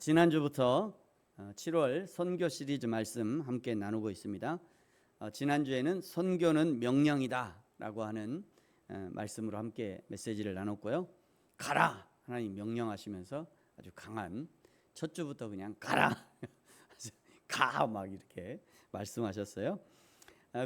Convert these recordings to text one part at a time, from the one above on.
지난주부터 7월 선교 시리즈 말씀 함께 나누고 있습니다. 지난주에는 선교는 명령이다 라고 하는 말씀으로 함께 메시지를 나눴고요. 가라! 하나님 명령하시면서 아주 강한, 첫 주부터 그냥 가라! 가! 막 이렇게 말씀하셨어요.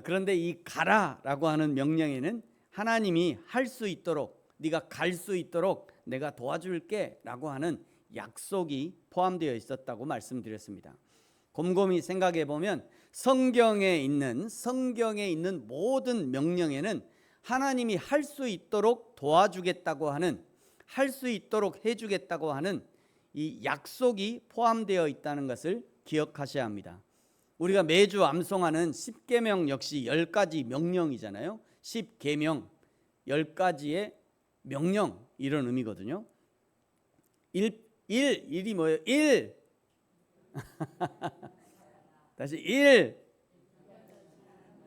그런데 이 가라 라고 하는 명령에는 하나님이 할 수 있도록, 네가 갈 수 있도록 내가 도와줄게 라고 하는 약속이 포함되어 있었다고 말씀드렸습니다. 곰곰이 생각해 보면 성경에 있는 모든 명령에는 하나님이 할 수 있도록 도와주겠다고 하는, 할 수 있도록 해주겠다고 하는 이 약속이 포함되어 있다는 것을 기억하셔야 합니다. 우리가 매주 암송하는 10계명 역시 10가지 명령이잖아요. 10계명, 10가지의 명령, 이런 의미거든요. 일이 뭐예요? 일. 다시 일.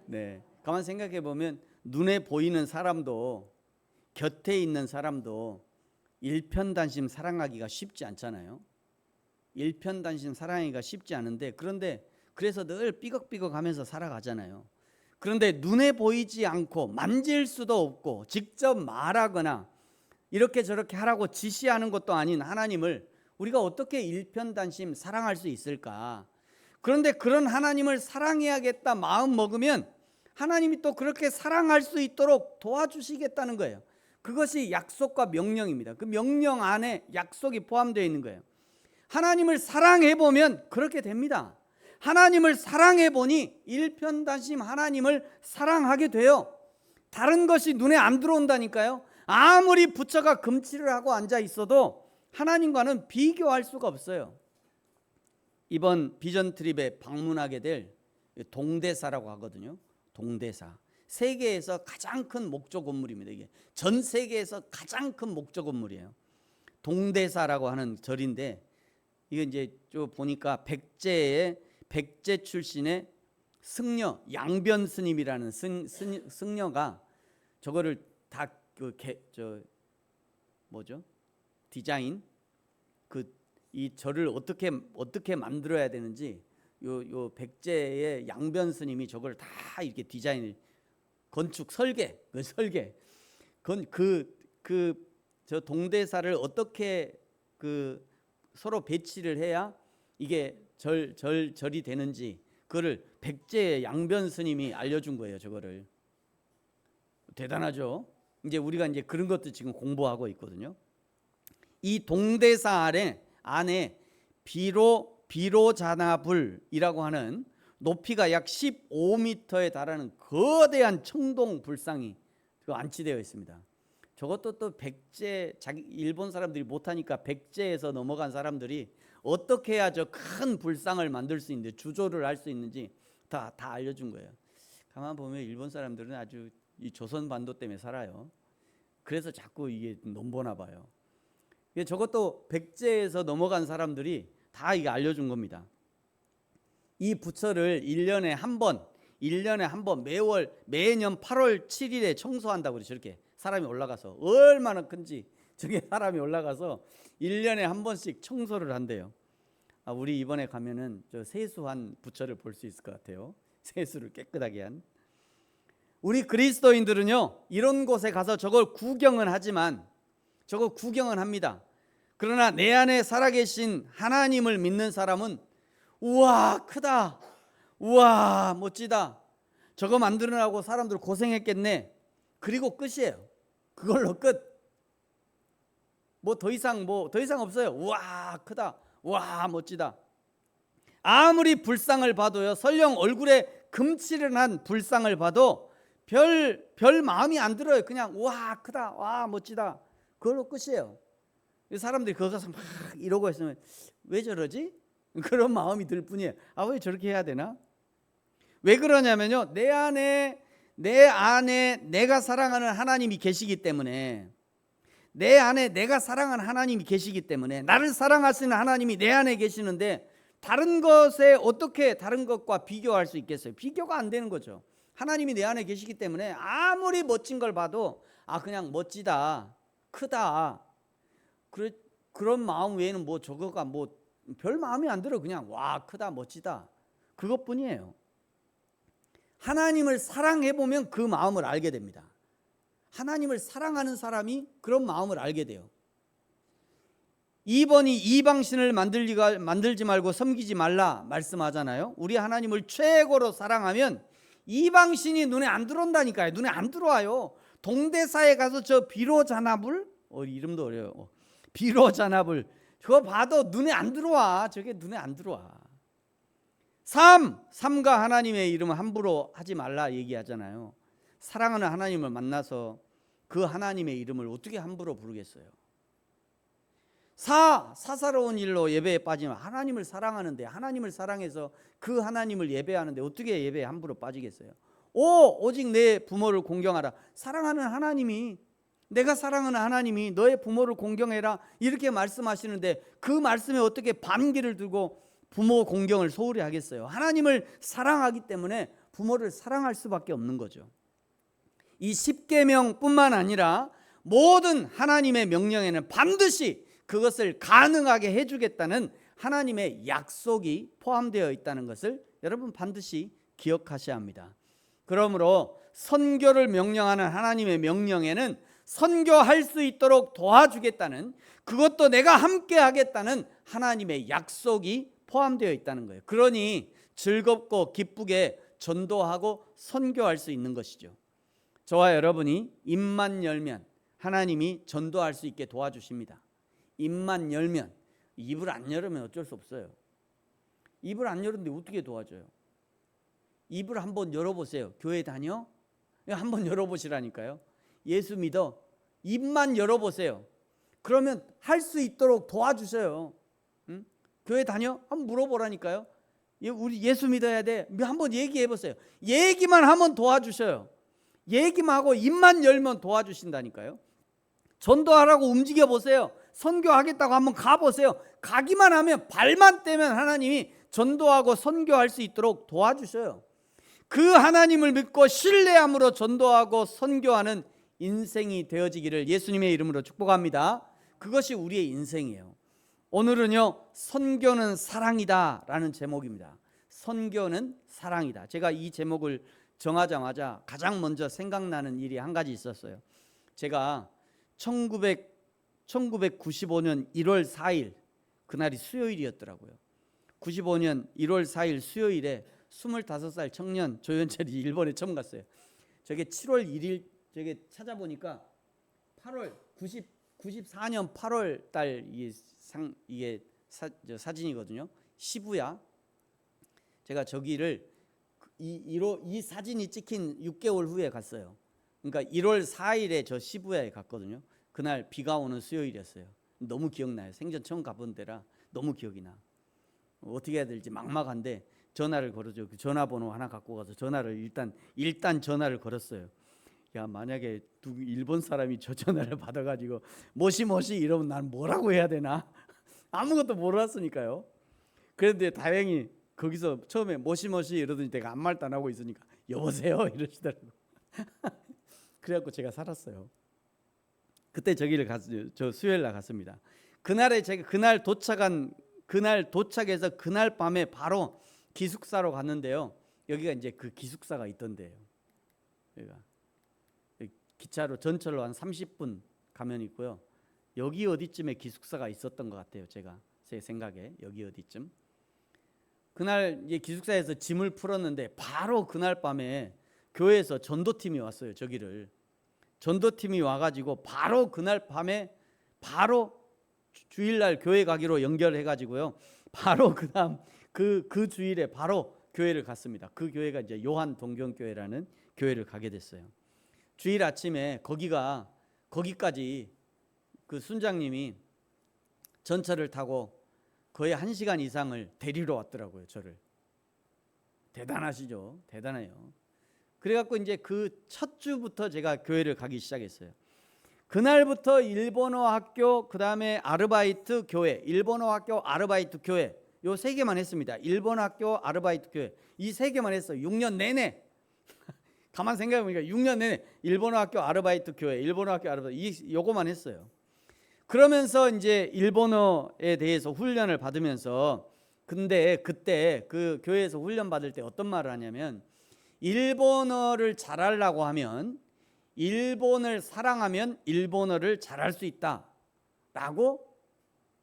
네, 가만 생각해 보면 눈에 보이는 사람도, 곁에 있는 사람도 일편단심 사랑하기가 쉽지 않잖아요. 일편단심 사랑하기가 쉽지 않은데, 그런데 그래서 늘 삐걱삐걱하면서 살아가잖아요. 그런데 눈에 보이지 않고 만질 수도 없고 직접 말하거나 이렇게 저렇게 하라고 지시하는 것도 아닌 하나님을 우리가 어떻게 일편단심 사랑할 수 있을까? 그런데 그런 하나님을 사랑해야겠다 마음 먹으면 하나님이 또 그렇게 사랑할 수 있도록 도와주시겠다는 거예요. 그것이 약속과 명령입니다. 그 명령 안에 약속이 포함되어 있는 거예요. 하나님을 사랑해 보면 그렇게 됩니다. 하나님을 사랑해 보니 일편단심 하나님을 사랑하게 돼요. 다른 것이 눈에 안 들어온다니까요. 아무리 부처가 금치를 하고 앉아 있어도 하나님과는 비교할 수가 없어요. 이번 비전 트립에 방문하게 될 동대사라고 하거든요. 동대사. 세계에서 가장 큰 목조 건물입니다. 이게 전 세계에서 가장 큰 목조 건물이에요. 동대사라고 하는 절인데, 이게 이제 좀 보니까 백제 출신의 승려 양변 스님이라는 승려가 저거를 다 디자인, 이 절을 어떻게 만들어야 되는지 요 백제의 양변 스님이 저걸 다 이렇게 디자인을, 건축 설계 저 동대사를 어떻게 서로 배치를 해야 이게 절이 되는지 그거를 백제의 양변 스님이 알려준 거예요. 저거를. 대단하죠. 이제 우리가 이제 그런 것도 지금 공부하고 있거든요. 이 동대사 안에 비로자나불이라고 하는 높이가 약 15m에 달하는 거대한 청동 불상이 안치되어 있습니다. 저것도 또 일본 사람들이 못하니까 백제에서 넘어간 사람들이 어떻게 해야 저 큰 불상을 만들 수 있는지, 주조를 할 수 있는지 다 알려준 거예요. 가만 보면 일본 사람들은 아주 이 조선 반도 때문에 살아요. 그래서 자꾸 이게 넘보나 봐요. 저것도 백제에서 넘어간 사람들이 다 이게 알려준 겁니다. 이 부처를 1년에 한 번 매년 8월 7일에 청소한다고 그래. 저렇게 사람이 올라가서, 얼마나 큰지 저게 사람이 올라가서 1년에 한 번씩 청소를 한대요. 우리 이번에 가면은 저 세수한 부처를 볼 수 있을 것 같아요. 세수를 깨끗하게 한. 우리 그리스도인들은요, 이런 곳에 가서 저걸 구경은 하지만, 저거 구경은 합니다. 그러나 내 안에 살아계신 하나님을 믿는 사람은 우와 크다, 우와 멋지다, 저거 만들으라고 사람들 고생했겠네, 그리고 끝이에요. 그걸로 끝. 더 이상 없어요. 우와 크다, 우와 멋지다. 아무리 불상을 봐도요, 설령 얼굴에 금칠을 한 불상을 봐도 별 마음이 안 들어요. 그냥 우와 크다, 와 멋지다, 그걸로 끝이에요. 사람들이 거기 가서 막 이러고 있으면 왜 저러지? 그런 마음이 들 뿐이에요. 왜 저렇게 해야 되나? 왜 그러냐면요, 내 안에 내가 사랑하는 하나님이 계시기 때문에, 내 안에 내가 사랑하는 하나님이 계시기 때문에, 나를 사랑하시는 하나님이 내 안에 계시는데 다른 것에 어떻게 다른 것과 비교할 수 있겠어요? 비교가 안 되는 거죠. 하나님이 내 안에 계시기 때문에 아무리 멋진 걸 봐도, 그냥 멋지다, 크다, 그런 마음 외에는 뭐 저거가 뭐 별 마음이 안 들어. 그냥 와, 크다, 멋지다, 그것뿐이에요. 하나님을 사랑해 보면 그 마음을 알게 됩니다. 하나님을 사랑하는 사람이 그런 마음을 알게 돼요. 2번이 이방신을 만들지 말고 섬기지 말라 말씀하잖아요. 우리 하나님을 최고로 사랑하면 이방신이 눈에 안 들어온다니까요. 눈에 안 들어와요. 동대사에 가서 저 비로자나불, 이름도 어려워요. 비로자나불, 그거 봐도 눈에 안 들어와. 저게 눈에 안 들어와. 삼가 하나님의 이름을 함부로 하지 말라 얘기하잖아요. 사랑하는 하나님을 만나서 그 하나님의 이름을 어떻게 함부로 부르겠어요. 사사로운 일로 예배에 빠지면, 하나님을 사랑하는데, 하나님을 사랑해서 그 하나님을 예배하는데 어떻게 예배에 함부로 빠지겠어요. 오직 내 부모를 공경하라. 사랑하는 하나님이, 내가 사랑하는 하나님이 너의 부모를 공경해라 이렇게 말씀하시는데 그 말씀에 어떻게 반기를 들고 부모 공경을 소홀히 하겠어요. 하나님을 사랑하기 때문에 부모를 사랑할 수밖에 없는 거죠. 이 10계명뿐만 아니라 모든 하나님의 명령에는 반드시 그것을 가능하게 해주겠다는 하나님의 약속이 포함되어 있다는 것을 여러분 반드시 기억하셔야 합니다. 그러므로 선교를 명령하는 하나님의 명령에는 선교할 수 있도록 도와주겠다는, 그것도 내가 함께 하겠다는 하나님의 약속이 포함되어 있다는 거예요. 그러니 즐겁고 기쁘게 전도하고 선교할 수 있는 것이죠. 저와 여러분이 입만 열면 하나님이 전도할 수 있게 도와주십니다. 입만 열면, 입을 안 열으면 어쩔 수 없어요. 입을 안 열었는데 어떻게 도와줘요? 입을 한번 열어보세요. 교회 다녀? 한번 열어보시라니까요. 예수 믿어. 입만 열어보세요. 그러면 할 수 있도록 도와주셔요. 응? 교회 다녀? 한번 물어보라니까요. 우리 예수 믿어야 돼. 한번 얘기해보세요. 얘기만 하면 도와주셔요. 얘기만 하고 입만 열면 도와주신다니까요. 전도하라고 움직여보세요. 선교하겠다고 한번 가보세요. 가기만 하면, 발만 떼면 하나님이 전도하고 선교할 수 있도록 도와주셔요. 그 하나님을 믿고 신뢰함으로 전도하고 선교하는 인생이 되어지기를 예수님의 이름으로 축복합니다. 그것이 우리의 인생이에요. 오늘은요, 선교는 사랑이다 라는 제목입니다. 선교는 사랑이다. 제가 이 제목을 정하자마자 가장 먼저 생각나는 일이 한 가지 있었어요. 제가 1995년 1월 4일 그날이 수요일이었더라고요. 95년 1월 4일 수요일에 25살 청년 조현철이 일본에 처음 갔어요. 저게 7월 1일, 저게 찾아보니까 8월 94년 8월 달 이게 사진이거든요. 시부야. 제가 저기를 이 사진이 찍힌 6개월 후에 갔어요. 그러니까 1월 4일에 저 시부야에 갔거든요. 그날 비가 오는 수요일이었어요. 너무 기억나요. 생전 처음 가본 데라 너무 기억이 나. 어떻게 해야 될지 막막한데 전화를 걸어줘. 그 전화번호 하나 갖고 가서 전화를 일단 전화를 걸었어요. 야, 만약에 일본 사람이 저 전화를 받아가지고 모시모시 이러면 난 뭐라고 해야 되나? 아무것도 몰랐으니까요. 그런데 다행히 거기서 처음에 모시모시 이러더니 내가 아무 말도 안 하고 있으니까 여보세요 이러시더라고. 그래갖고 제가 살았어요. 그때 저기를 저 수요일 날 갔습니다. 그날에 제가 그날 도착해서 그날 밤에 바로 기숙사로 갔는데요. 여기가 이제 그 기숙사가 있던데요. 여기가 기차로 전철로 한 30분 가면 있고요. 여기 어디쯤에 기숙사가 있었던 것 같아요. 제 생각에 여기 어디쯤. 그날 이제 기숙사에서 짐을 풀었는데 바로 그날 밤에 교회에서 전도팀이 왔어요. 저기를 전도팀이 와가지고 바로 그날 밤에 바로 주일날 교회 가기로 연결해가지고요. 바로 그다음 그 주일에 바로 교회를 갔습니다. 그 교회가 이제 요한 동경교회라는 교회를 가게 됐어요. 주일 아침에 거기까지 그 순장님이 전철을 타고 거의 1시간 이상을 데리러 왔더라고요. 저를. 대단하시죠? 대단해요. 그래갖고 이제 그 첫 주부터 제가 교회를 가기 시작했어요. 그날부터 일본어 학교, 그 다음에 아르바이트 교회, 일본어 학교, 아르바이트 교회, 요 3개만 했습니다. 일본어 학교, 아르바이트 교회, 이 3개만 했어요. 6년 내내. 가만 생각해 보니까 6년 내내 일본어 학교 아르바이트 교회, 일본어 학교 아르바이트 요거만 했어요. 그러면서 이제 일본어에 대해서 훈련을 받으면서, 근데 그때 그 교회에서 훈련 받을 때 어떤 말을 하냐면, 일본어를 잘하려고 하면, 일본을 사랑하면 일본어를 잘할 수 있다라고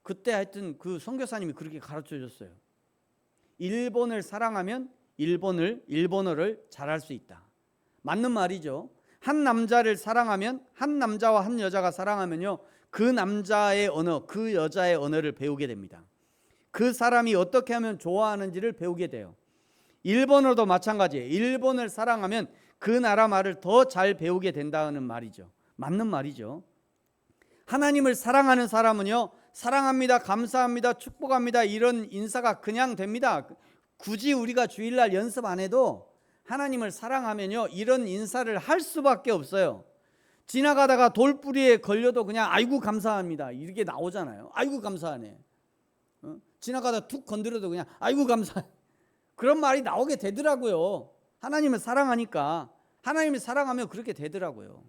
그때 하여튼 그 선교사님이 그렇게 가르쳐 줬어요. 일본을 사랑하면 일본어를 잘할 수 있다. 맞는 말이죠. 한 남자를 사랑하면, 한 남자와 한 여자가 사랑하면요, 그 남자의 언어, 그 여자의 언어를 배우게 됩니다. 그 사람이 어떻게 하면 좋아하는지를 배우게 돼요. 일본어도 마찬가지예요. 일본을 사랑하면 그 나라 말을 더 잘 배우게 된다는 말이죠. 맞는 말이죠. 하나님을 사랑하는 사람은요, 사랑합니다, 감사합니다, 축복합니다, 이런 인사가 그냥 됩니다. 굳이 우리가 주일날 연습 안 해도 하나님을 사랑하면요, 이런 인사를 할 수밖에 없어요. 지나가다가 돌뿌리에 걸려도 그냥 아이고 감사합니다 이렇게 나오잖아요. 아이고 감사하네. 지나가다 툭 건드려도 그냥 아이고 감사해. 그런 말이 나오게 되더라고요. 하나님을 사랑하니까. 하나님을 사랑하면 그렇게 되더라고요.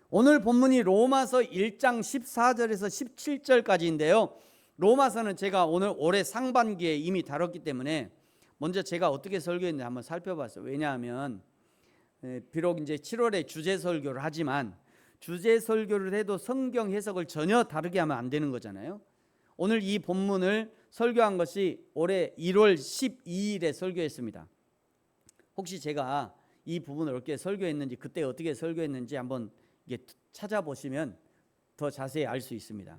오늘 본문이 로마서 1장 14절에서 17절까지인데요. 로마서는 제가 오늘 올해 상반기에 이미 다뤘기 때문에 먼저 제가 어떻게 설교했는지 한번 살펴봤어요. 왜냐하면 비록 이제 7월에 주제 설교를 하지만 주제 설교를 해도 성경 해석을 전혀 다르게 하면 안 되는 거잖아요. 오늘 이 본문을 설교한 것이 올해 1월 12일에 설교했습니다. 혹시 제가 이 부분을 어떻게 설교했는지, 그때 어떻게 설교했는지 한번 이게 찾아보시면 더 자세히 알 수 있습니다.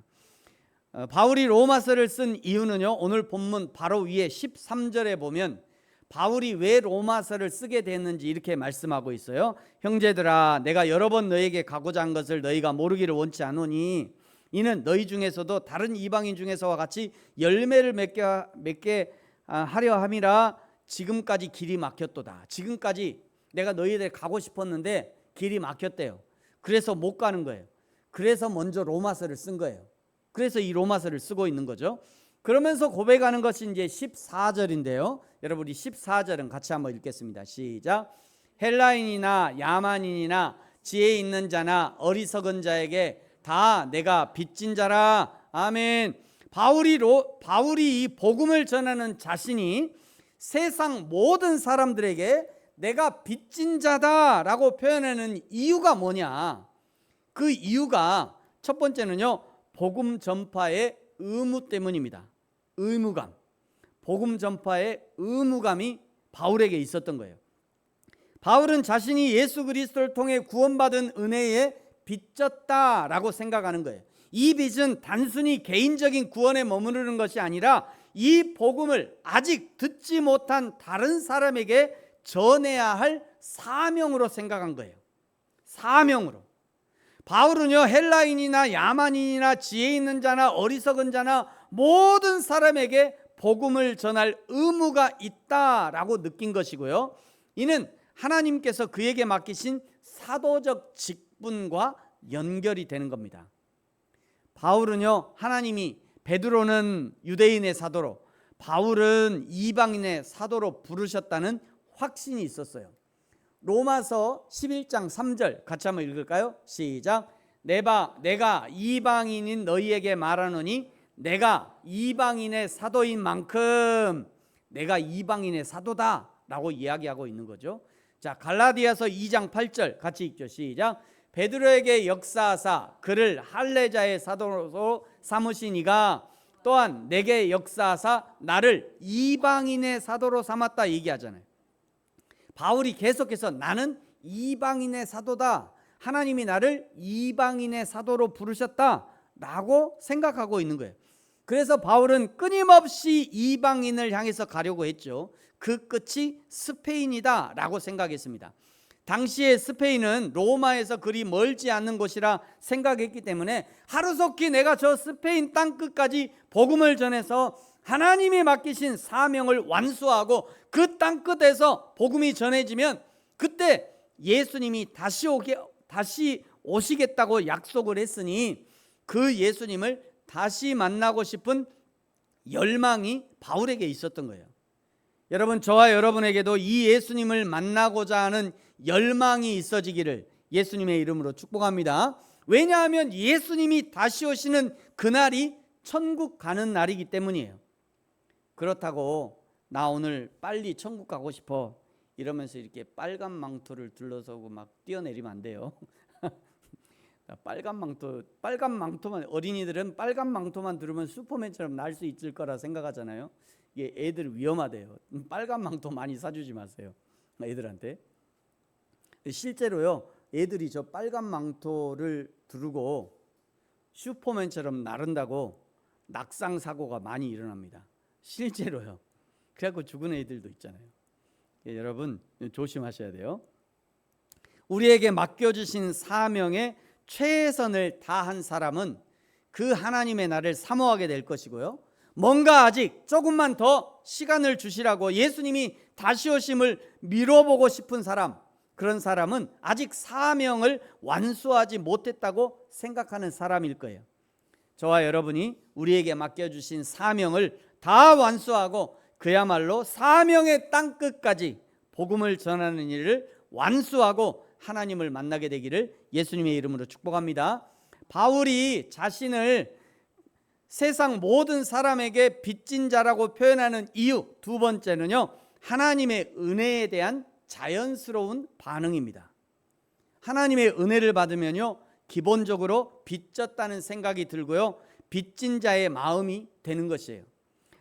바울이 로마서를 쓴 이유는요, 오늘 본문 바로 위에 13절에 보면 바울이 왜 로마서를 쓰게 됐는지 이렇게 말씀하고 있어요. 형제들아, 내가 여러 번 너에게 가고자 한 것을 너희가 모르기를 원치 않으니 이는 너희 중에서도 다른 이방인 중에서와 같이 열매를 맺게 하려 함이라. 지금까지 길이 막혔도다. 지금까지 내가 너희들 가고 싶었는데 길이 막혔대요. 그래서 못 가는 거예요. 그래서 먼저 로마서를 쓴 거예요. 그래서 이 로마서를 쓰고 있는 거죠. 그러면서 고백하는 것이 이제 14절인데요. 여러분, 우리 14절은 같이 한번 읽겠습니다. 시작. 헬라인이나 야만인이나 지혜 있는 자나 어리석은 자에게 다 내가 빚진 자라. 아멘. 바울이 이 복음을 전하는 자신이 세상 모든 사람들에게 내가 빚진 자다라고 표현하는 이유가 뭐냐? 그 이유가 첫 번째는요, 복음 전파의 의무 때문입니다. 의무감. 복음 전파의 의무감이 바울에게 있었던 거예요. 바울은 자신이 예수 그리스도를 통해 구원받은 은혜에 빚졌다라고 생각하는 거예요. 이 빚은 단순히 개인적인 구원에 머무르는 것이 아니라 이 복음을 아직 듣지 못한 다른 사람에게 전해야 할 사명으로 생각한 거예요. 사명으로. 바울은요, 헬라인이나 야만인이나 지혜 있는 자나 어리석은 자나 모든 사람에게 복음을 전할 의무가 있다라고 느낀 것이고요. 이는 하나님께서 그에게 맡기신 사도적 직분과 연결이 되는 겁니다. 바울은요, 하나님이 베드로는 유대인의 사도로, 바울은 이방인의 사도로 부르셨다는 확신이 있었어요. 로마서 11장 3절 같이 한번 읽을까요? 시작. 내가 이방인인 너희에게 말하노니 내가 이방인의 사도인 만큼 내가 이방인의 사도다 라고 이야기하고 있는 거죠. 자, 갈라디아서 2장 8절 같이 읽죠. 시작. 베드로에게 역사하사 그를 할례자의 사도로 삼으신 이가 또한 내게 역사하사 나를 이방인의 사도로 삼았다 얘기하잖아요. 바울이 계속해서 나는 이방인의 사도다, 하나님이 나를 이방인의 사도로 부르셨다라고 생각하고 있는 거예요. 그래서 바울은 끊임없이 이방인을 향해서 가려고 했죠. 그 끝이 스페인이다 라고 생각했습니다. 당시에 스페인은 로마에서 그리 멀지 않는 곳이라 생각했기 때문에 하루속히 내가 저 스페인 땅 끝까지 복음을 전해서 하나님이 맡기신 사명을 완수하고 그 땅 끝에서 복음이 전해지면 그때 예수님이 다시 오시겠다고 약속을 했으니 그 예수님을 다시 만나고 싶은 열망이 바울에게 있었던 거예요. 여러분, 저와 여러분에게도 이 예수님을 만나고자 하는 열망이 있어지기를 예수님의 이름으로 축복합니다. 왜냐하면 예수님이 다시 오시는 그날이 천국 가는 날이기 때문이에요. 그렇다고 나 오늘 빨리 천국 가고 싶어 이러면서 이렇게 빨간 망토를 둘러서고 막 뛰어내리면 안 돼요. 빨간 망토만, 어린이들은 빨간 망토만 들으면 슈퍼맨처럼 날 수 있을 거라 생각하잖아요. 이게 애들 위험하대요. 빨간 망토 많이 사주지 마세요, 애들한테. 실제로요, 애들이 저 빨간 망토를 두르고 슈퍼맨처럼 나른다고 낙상 사고가 많이 일어납니다. 실제로요. 그래갖고 죽은 애들도 있잖아요. 여러분 조심하셔야 돼요. 우리에게 맡겨주신 사명에 최선을 다한 사람은 그 하나님의 날을 사모하게 될 것이고요, 뭔가 아직 조금만 더 시간을 주시라고 예수님이 다시 오심을 미뤄보고 싶은 사람, 그런 사람은 아직 사명을 완수하지 못했다고 생각하는 사람일 거예요. 저와 여러분이 우리에게 맡겨주신 사명을 다 완수하고 그야말로 사명의 땅끝까지 복음을 전하는 일을 완수하고 하나님을 만나게 되기를 예수님의 이름으로 축복합니다. 바울이 자신을 세상 모든 사람에게 빚진 자라고 표현하는 이유 두 번째는요, 하나님의 은혜에 대한 자연스러운 반응입니다. 하나님의 은혜를 받으면요, 기본적으로 빚졌다는 생각이 들고요, 빚진 자의 마음이 되는 것이에요.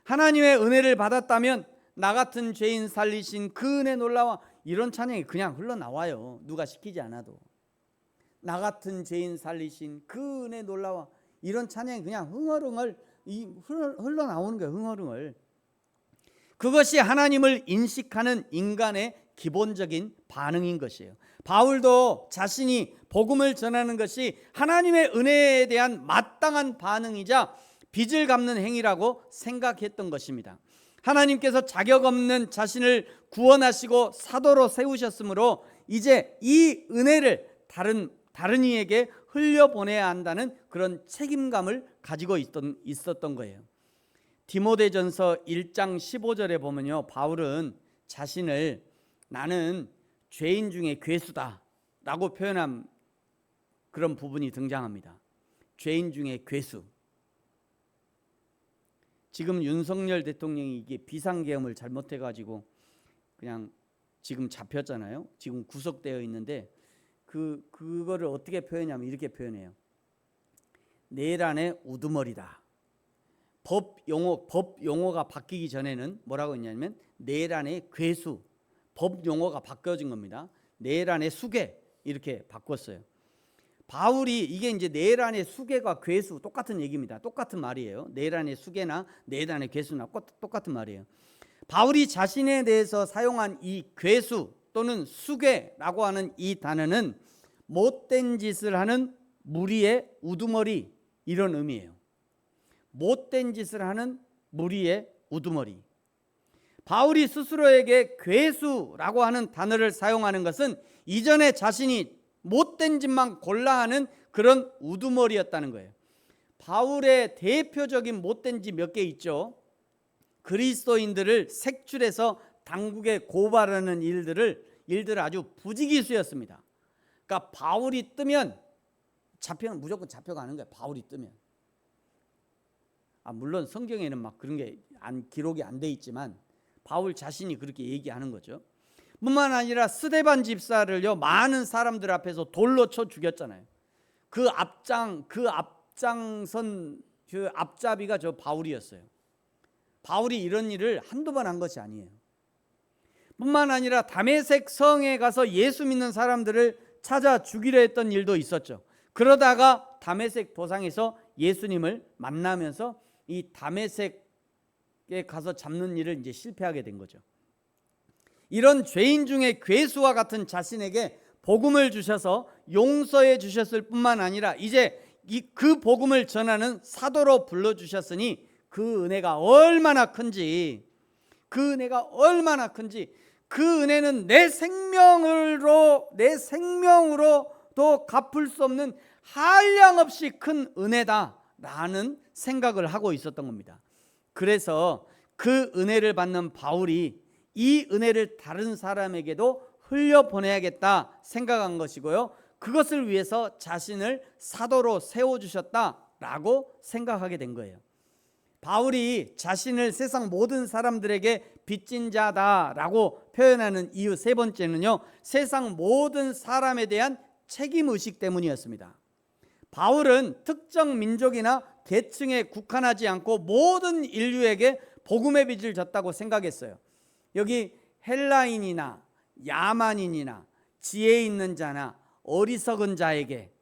하나님의 은혜를 받았다면 나 같은 죄인 살리신 그 은혜 놀라와, 이런 찬양이 그냥 흘러나와요. 누가 시키지 않아도. 나 같은 죄인 살리신 그 은혜 놀라와, 이런 찬양이 그냥 흥얼흥얼 흘러나오는 거예요. 흥얼흥얼. 그것이 하나님을 인식하는 인간의 기본적인 반응인 것이에요. 바울도 자신이 복음을 전하는 것이 하나님의 은혜에 대한 마땅한 반응이자 빚을 갚는 행위라고 생각했던 것입니다. 하나님께서 자격 없는 자신을 구원하시고 사도로 세우셨으므로 이제 이 은혜를 다른 이에게 흘려보내야 한다는 그런 책임감을 가지고 있었던 거예요. 디모데전서 1장 15절에 보면요, 바울은 자신을 나는 죄인 중에 괴수다 라고 표현한 그런 부분이 등장합니다. 죄인 중에 괴수. 지금 윤석열 대통령이 이게 비상계엄을 잘못해가지고 그냥 지금 잡혔잖아요. 지금 구속되어 있는데 그거를 어떻게 표현하냐면 이렇게 표현해요. 내란의 우두머리다. 법 용어가 바뀌기 전에는 뭐라고 했냐면 내란의 괴수, 법 용어가 바뀌어진 겁니다. 내란의 수괴 이렇게 바꿨어요. 바울이 이게 이제 내란의 수괴가 괴수 똑같은 얘기입니다. 똑같은 말이에요. 내란의 수괴나 내란의 괴수나 똑같은 말이에요. 바울이 자신에 대해서 사용한 이 괴수 또는 수괴라고 하는 이 단어는 못된 짓을 하는 무리의 우두머리, 이런 의미예요. 못된 짓을 하는 무리의 우두머리. 바울이 스스로에게 괴수라고 하는 단어를 사용하는 것은 이전에 자신이 못된 짓만 골라 하는 그런 우두머리였다는 거예요. 바울의 대표적인 못된 짓 몇 개 있죠. 그리스도인들을 색출해서 당국에 고발하는 일들 아주 부지기수였습니다. 그러니까 바울이 뜨면 무조건 잡혀가는 거예요. 바울이 뜨면. 물론 성경에는 막 그런 게 기록이 안 돼 있지만 바울 자신이 그렇게 얘기하는 거죠. 뿐만 아니라 스데반 집사를요, 많은 사람들 앞에서 돌로 쳐 죽였잖아요. 그 앞장선 그 앞잡이가 저 바울이었어요. 바울이 이런 일을 한두 번 한 것이 아니에요. 뿐만 아니라 다메섹 성에 가서 예수 믿는 사람들을 찾아 죽이려 했던 일도 있었죠. 그러다가 다메섹 도상에서 예수님을 만나면서 이 다메섹에 가서 잡는 일을 이제 실패하게 된 거죠. 이런 죄인 중에 괴수와 같은 자신에게 복음을 주셔서 용서해 주셨을 뿐만 아니라 이제 그 복음을 전하는 사도로 불러주셨으니 그 은혜가 얼마나 큰지, 그 은혜는 내 생명으로도 갚을 수 없는 한량없이 큰 은혜다라는 생각을 하고 있었던 겁니다. 그래서 그 은혜를 받는 바울이 이 은혜를 다른 사람에게도 흘려보내야겠다 생각한 것이고요. 그것을 위해서 자신을 사도로 세워주셨다라고 생각하게 된 거예요. 바울이 자신을 세상 모든 사람들에게 빚진 자다라고 표현하는 이유 세 번째는요, 세상 모든 사람에 대한 책임의식 때문이었습니다. 바울은 특정 민족이나 계층에 국한하지 않고 모든 인류에게 복음의 빚을 졌다고 생각했어요. 여기 헬라인이나 야만인이나 지혜 있는 자나 어리석은 자에게,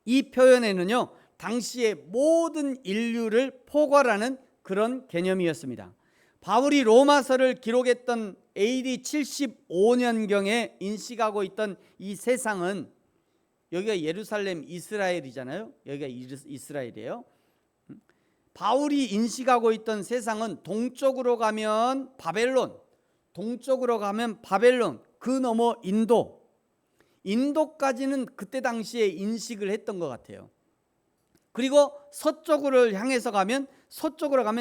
이 표현에는요 당시의 모든 인류를 포괄하는 그런 개념이었습니다. 바울이 로마서를 기록했던 AD 75년경에 인식하고 있던 이 세상은, 여기가 예루살렘 이스라엘이잖아요. 여기가 이스라엘이에요. 바울이 인식하고 있던 세상은 동쪽으로 가면 바벨론, 동쪽으로 가면 바벨론, 그 너머 인도까지는 그때 당시에 인식을 했던 것 같아요. 그리고 서쪽으로 가면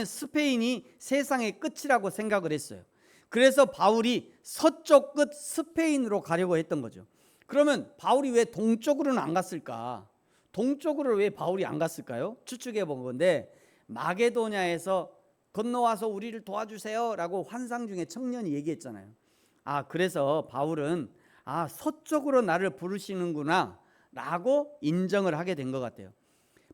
스페인이 세상의 끝이라고 생각을 했어요. 그래서 바울이 서쪽 끝 스페인으로 가려고 했던 거죠. 그러면 바울이 왜 동쪽으로는 안 갔을까? 동쪽으로 왜 바울이 안 갔을까요? 추측해 본 건데, 마게도냐에서 건너와서 우리를 도와주세요 라고 환상 중에 청년이 얘기했잖아요. 그래서 바울은 서쪽으로 나를 부르시는구나 라고 인정을 하게 된 것 같아요.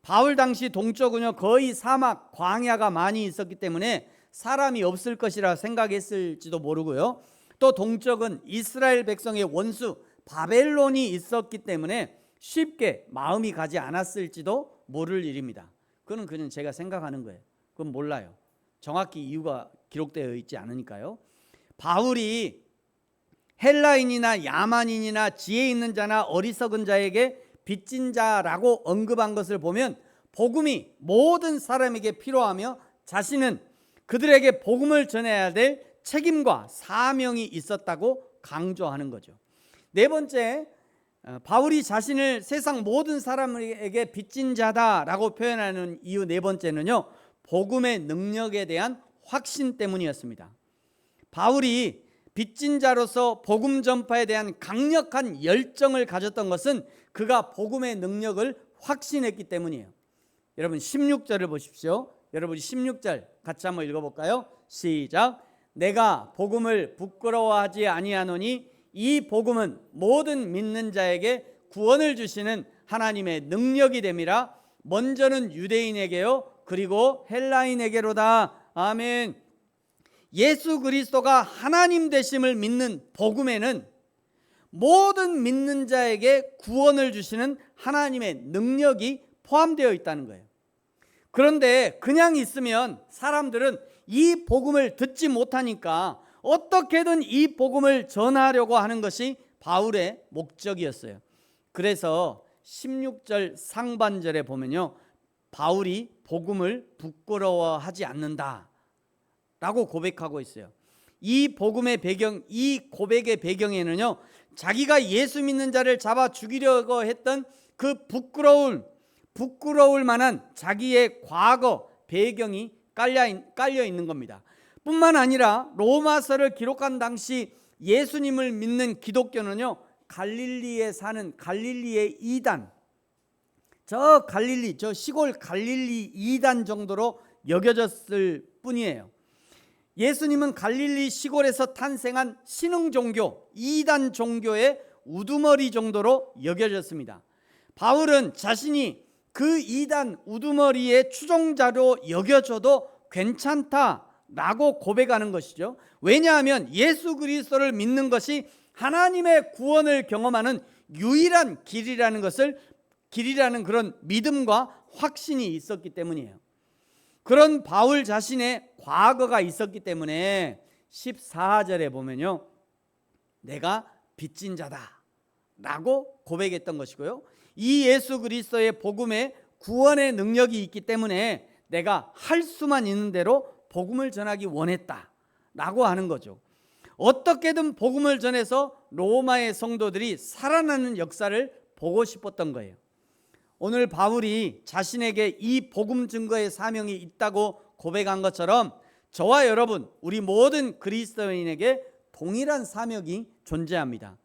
바울 당시 동쪽은요 거의 사막, 광야가 많이 있었기 때문에 사람이 없을 것이라 생각했을지도 모르고요, 또 동쪽은 이스라엘 백성의 원수 바벨론이 있었기 때문에 쉽게 마음이 가지 않았을지도 모를 일입니다. 그건 그냥 제가 생각하는 거예요. 그건 몰라요. 정확히 이유가 기록되어 있지 않으니까요. 바울이 헬라인이나 야만인이나 지혜 있는 자나 어리석은 자에게 빚진 자라고 언급한 것을 보면 복음이 모든 사람에게 필요하며 자신은 그들에게 복음을 전해야 될 책임과 사명이 있었다고 강조하는 거죠. 네 번째, 바울이 자신을 세상 모든 사람에게 빚진 자다라고 표현하는 이유 네 번째는요, 복음의 능력에 대한 확신 때문이었습니다. 바울이 빚진 자로서 복음 전파에 대한 강력한 열정을 가졌던 것은 그가 복음의 능력을 확신했기 때문이에요. 여러분 16절을 보십시오. 여러분이 16절 같이 한번 읽어볼까요? 시작. 내가 복음을 부끄러워하지 아니하노니 이 복음은 모든 믿는 자에게 구원을 주시는 하나님의 능력이 됨이라. 먼저는 유대인에게요 그리고 헬라인에게로다. 아멘. 예수 그리스도가 하나님 되심을 믿는 복음에는 모든 믿는 자에게 구원을 주시는 하나님의 능력이 포함되어 있다는 거예요. 그런데 그냥 있으면 사람들은 이 복음을 듣지 못하니까 어떻게든 이 복음을 전하려고 하는 것이 바울의 목적이었어요. 그래서 16절 상반절에 보면요, 바울이 복음을 부끄러워하지 않는다 라고 고백하고 있어요. 이 복음의 배경, 이 고백의 배경에는요, 자기가 예수 믿는 자를 잡아 죽이려고 했던 그 부끄러울 만한 자기의 과거 배경이 깔려 있는 겁니다. 뿐만 아니라 로마서를 기록한 당시 예수님을 믿는 기독교는요, 갈릴리에 사는 갈릴리의 이단, 저 시골 갈릴리 이단 정도로 여겨졌을 뿐이에요. 예수님은 갈릴리 시골에서 탄생한 신흥 종교, 이단 종교의 우두머리 정도로 여겨졌습니다. 바울은 자신이 그 이단 우두머리의 추종자로 여겨져도 괜찮다라고 고백하는 것이죠. 왜냐하면 예수 그리스도를 믿는 것이 하나님의 구원을 경험하는 유일한 길이라는 그런 믿음과 확신이 있었기 때문이에요. 그런 바울 자신의 과거가 있었기 때문에 14절에 보면요, 내가 빚진 자다 라고 고백했던 것이고요, 이 예수 그리스도의 복음에 구원의 능력이 있기 때문에 내가 할 수만 있는 대로 복음을 전하기 원했다 라고 하는 거죠. 어떻게든 복음을 전해서 로마의 성도들이 살아나는 역사를 보고 싶었던 거예요. 오늘 바울이 자신에게 이 복음 증거의 사명이 있다고 고백한 것처럼 저와 여러분, 우리 모든 그리스도인에게 동일한 사명이 존재합니다.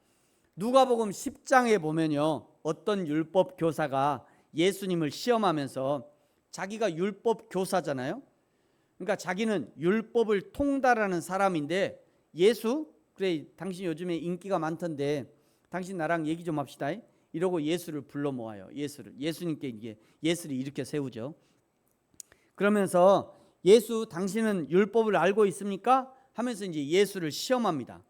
누가복음 10장에 보면요, 어떤 율법 교사가 예수님을 시험하면서, 자기가 율법 교사잖아요. 그러니까 자기는 율법을 통달하는 사람인데, 예수, 그래 당신 요즘에 인기가 많던데 당신 나랑 얘기 좀 합시다 이러고 예수를 불러 모아요. 예수님께 이게 예수를 이렇게 세우죠. 그러면서 예수, 당신은 율법을 알고 있습니까? 하면서 이제 예수를 시험합니다.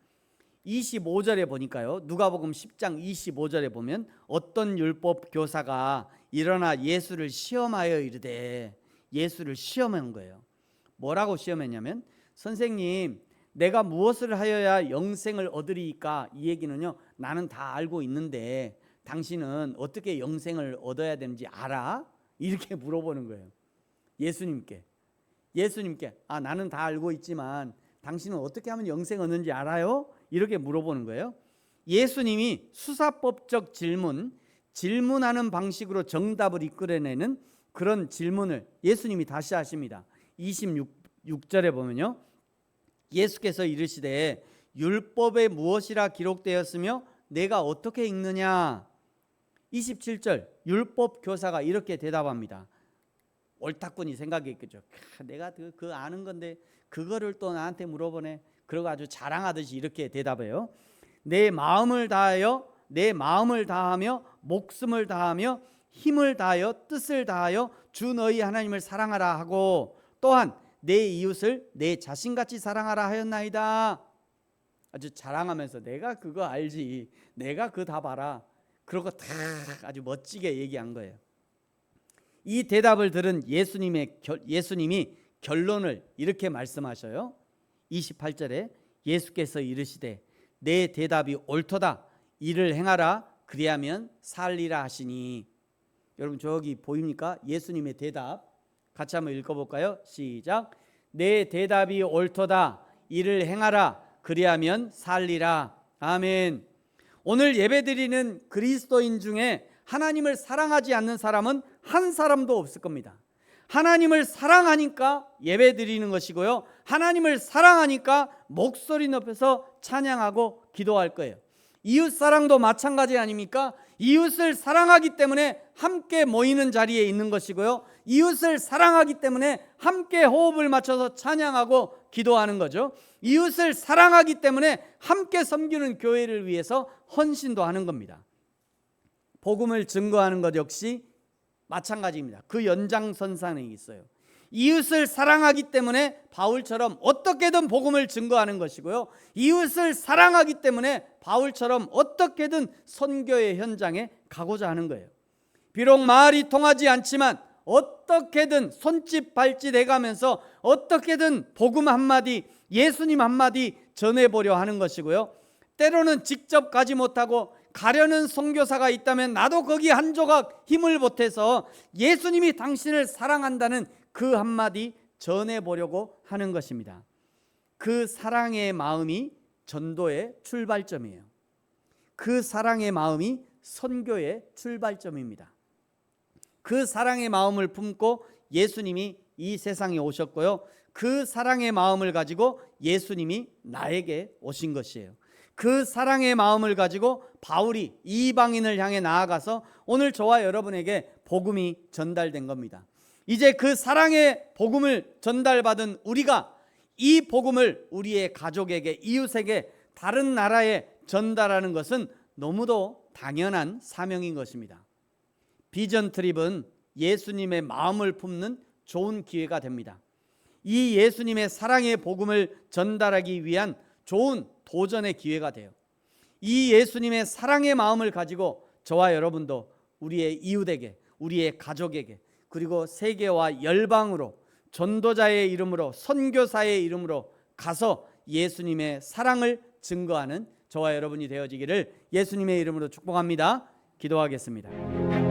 25절에 보니까요, 누가복음 10장 25절에 보면 어떤 율법 교사가 일어나 예수를 시험하여 이르되, 예수를 시험한 거예요. 뭐라고 시험했냐면, 선생님, 내가 무엇을 하여야 영생을 얻으리까? 이 얘기는요, 나는 다 알고 있는데 당신은 어떻게 영생을 얻어야 되는지 알아? 이렇게 물어보는 거예요. 예수님께 나는 다 알고 있지만 당신은 어떻게 하면 영생 얻는지 알아요? 이렇게 물어보는 거예요. 예수님이 수사법적 질문하는 방식으로 정답을 이끌어내는 그런 질문을 예수님이 다시 하십니다. 26절에 보면요, 예수께서 이르시되 율법에 무엇이라 기록되었으며 내가 어떻게 읽느냐. 27절 율법 교사가 이렇게 대답합니다. 옳다꾼이 생각했겠죠. 내가 그 아는 건데 그거를 또 나한테 물어보네. 그러고 아주 자랑하듯이 이렇게 대답해요. 내 마음을 다하여 목숨을 다하며 힘을 다하여 뜻을 다하여 주 너희 하나님을 사랑하라 하고, 또한 내 이웃을 내 자신같이 사랑하라 하였나이다. 아주 자랑하면서 내가 그거 알지, 내가 그 다 봐라, 그러고 다 아주 멋지게 얘기한 거예요. 이 대답을 들은 예수님이 결론을 이렇게 말씀하셔요. 28절에 예수께서 이르시되 내 대답이 옳도다, 이를 행하라, 그리하면 살리라 하시니. 여러분 저기 보입니까? 예수님의 대답 같이 한번 읽어볼까요? 시작. 내 대답이 옳도다, 이를 행하라, 그리하면 살리라. 아멘. 오늘 예배드리는 그리스도인 중에 하나님을 사랑하지 않는 사람은 한 사람도 없을 겁니다. 하나님을 사랑하니까 예배드리는 것이고요, 하나님을 사랑하니까 목소리 높여서 찬양하고 기도할 거예요. 이웃사랑도 마찬가지 아닙니까? 이웃을 사랑하기 때문에 함께 모이는 자리에 있는 것이고요, 이웃을 사랑하기 때문에 함께 호흡을 맞춰서 찬양하고 기도하는 거죠. 이웃을 사랑하기 때문에 함께 섬기는 교회를 위해서 헌신도 하는 겁니다. 복음을 증거하는 것 역시 마찬가지입니다. 그 연장선상에 있어요. 이웃을 사랑하기 때문에 바울처럼 어떻게든 복음을 증거하는 것이고요, 이웃을 사랑하기 때문에 바울처럼 어떻게든 선교의 현장에 가고자 하는 거예요. 비록 말이 통하지 않지만 어떻게든 손짓 발짓 해가면서 어떻게든 복음 한마디, 예수님 한마디 전해보려 하는 것이고요, 때로는 직접 가지 못하고 가려는 선교사가 있다면 나도 거기 한 조각 힘을 보태서 예수님이 당신을 사랑한다는 그 한마디 전해보려고 하는 것입니다. 그 사랑의 마음이 전도의 출발점이에요. 그 사랑의 마음이 선교의 출발점입니다. 그 사랑의 마음을 품고 예수님이 이 세상에 오셨고요, 그 사랑의 마음을 가지고 예수님이 나에게 오신 것이에요. 그 사랑의 마음을 가지고 바울이 이방인을 향해 나아가서 오늘 저와 여러분에게 복음이 전달된 겁니다. 이제 그 사랑의 복음을 전달받은 우리가 이 복음을 우리의 가족에게, 이웃에게, 다른 나라에 전달하는 것은 너무도 당연한 사명인 것입니다. 비전 트립은 예수님의 마음을 품는 좋은 기회가 됩니다. 이 예수님의 사랑의 복음을 전달하기 위한 좋은 도전의 기회가 돼요. 이 예수님의 사랑의 마음을 가지고 저와 여러분도 우리의 이웃에게, 우리의 가족에게, 그리고 세계와 열방으로 전도자의 이름으로, 선교사의 이름으로 가서 예수님의 사랑을 증거하는 저와 여러분이 되어지기를 예수님의 이름으로 축복합니다. 기도하겠습니다.